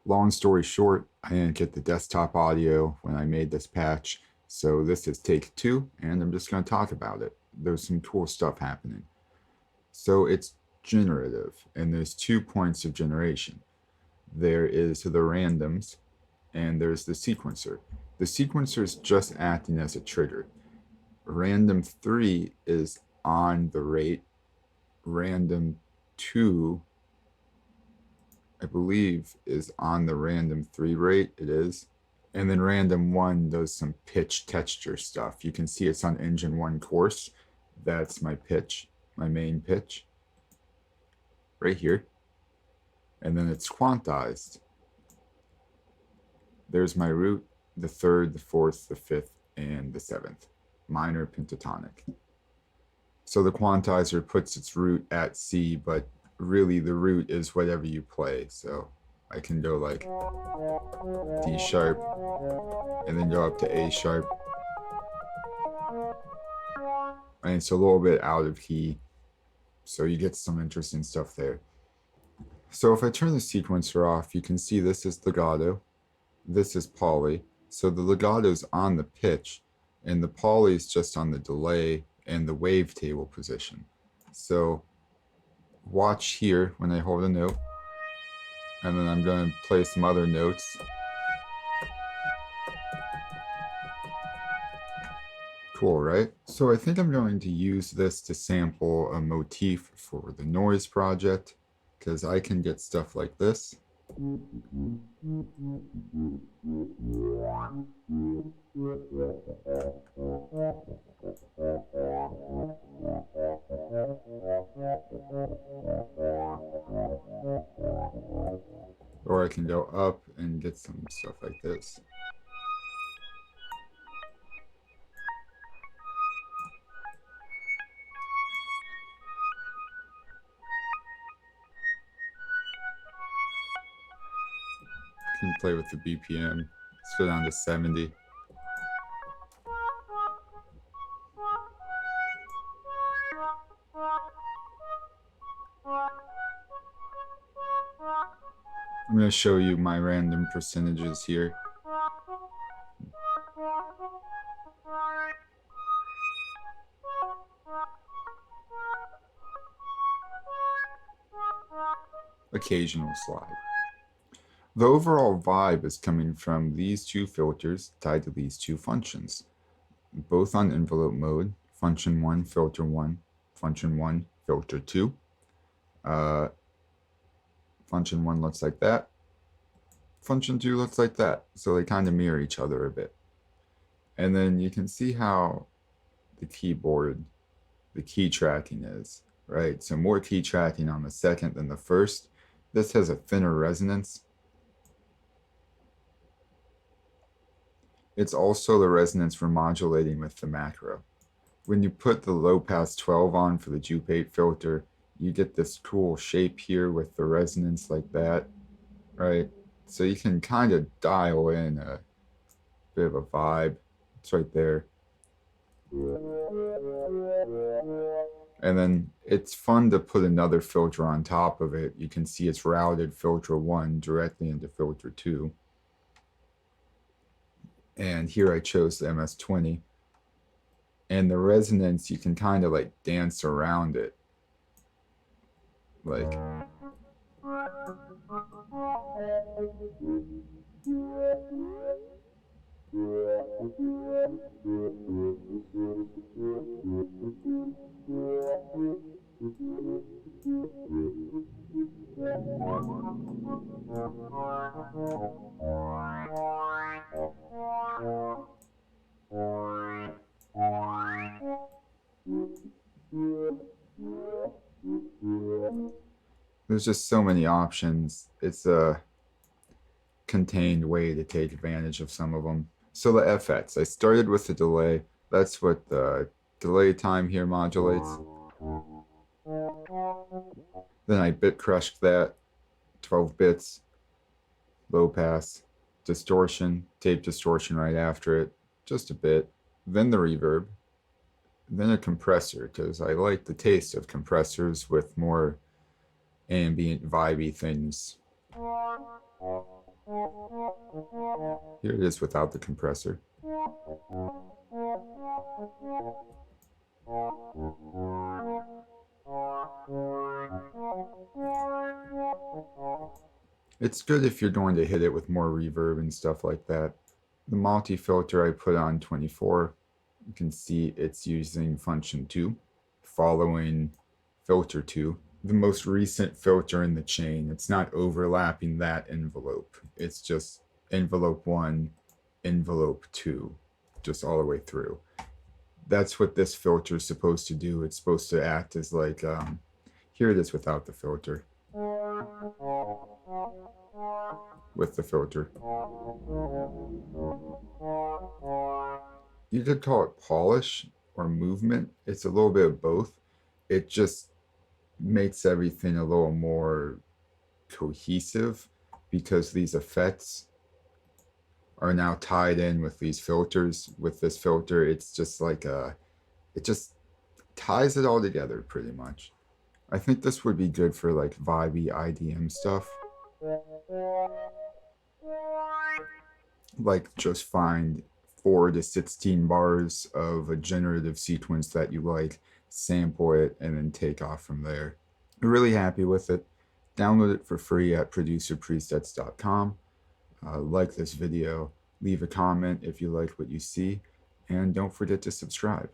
Long story short, I didn't get the desktop audio when I made this patch, so this is take 2, and I'm just going to talk about it. There's some cool stuff happening. So it's generative, and there's 2 points of generation. There is the randoms, and there's the sequencer. The sequencer is just acting as a trigger. Random 3 is on the rate. Random 2, I believe, is on the random 3 rate. It is. And then random 1 does some pitch texture stuff. You can see it's on engine 1 course. That's my pitch, my main pitch, right here. And then it's quantized. There's my root, the 3rd, the 4th, the 5th, and the 7th. Minor pentatonic. So the quantizer puts its root at C, but really the root is whatever you play. So I can go like D sharp and then go up to A sharp. And it's a little bit out of key, so you get some interesting stuff there. So if I turn the sequencer off, you can see this is legato, this is poly. So the legato's on the pitch, and the poly is just on the delay and the wavetable position. So watch here when I hold a note, and then I'm going to play some other notes. Cool, right? So I think I'm going to use this to sample a motif for the noise project, because I can get stuff like this. Or I can go up and get some stuff like this. Can play with the BPM. Let's go down to 70. I'm going to show you my random percentages here. Occasional slide. The overall vibe is coming from these 2 filters tied to these 2 functions, both on envelope mode, function 1, filter 1, function 1, filter 2. Function 1 looks like that. Function 2 looks like that. So they kind of mirror each other a bit. And then you can see how the keyboard, the key tracking is, right? So more key tracking on the 2nd than the 1st. This has a thinner resonance. It's also the resonance for modulating with the macro. When you put the low pass 12 on for the Jupe 8 filter, you get this cool shape here with the resonance like that, right? So you can kind of dial in a bit of a vibe. It's right there. And then it's fun to put another filter on top of it. You can see it's routed filter 1 directly into filter 2. And here I chose the MS-20. And the resonance, you can kind of like dance around it. Like. There's just so many options. It's a contained way to take advantage of some of them. So the FX, I started with the delay. That's what the delay time here modulates. Then I bit crushed that, 12 bits, low pass, distortion, tape distortion right after it, just a bit. Then the reverb, then a compressor, because I like the taste of compressors with more ambient, vibey things. Here it is without the compressor. It's good if you're going to hit it with more reverb and stuff like that. The multi-filter I put on 24, you can see it's using function 2, following filter 2, the most recent filter in the chain. It's not overlapping that envelope. It's just envelope 1, envelope 2, just all the way through. That's what this filter is supposed to do. It's supposed to act as like, here it is without the filter. With the filter. You could call it polish or movement. It's a little bit of both. It just makes everything a little more cohesive because these effects are now tied in with these filters. With this filter, it's just like it just ties it all together pretty much. I think this would be good for like vibey IDM stuff. Like just find 4 to 16 bars of a generative sequence that you like, sample it, and then take off from there. I'm really happy with it. Download it for free at producerpresets.com. Like this video, leave a comment if you like what you see, and don't forget to subscribe.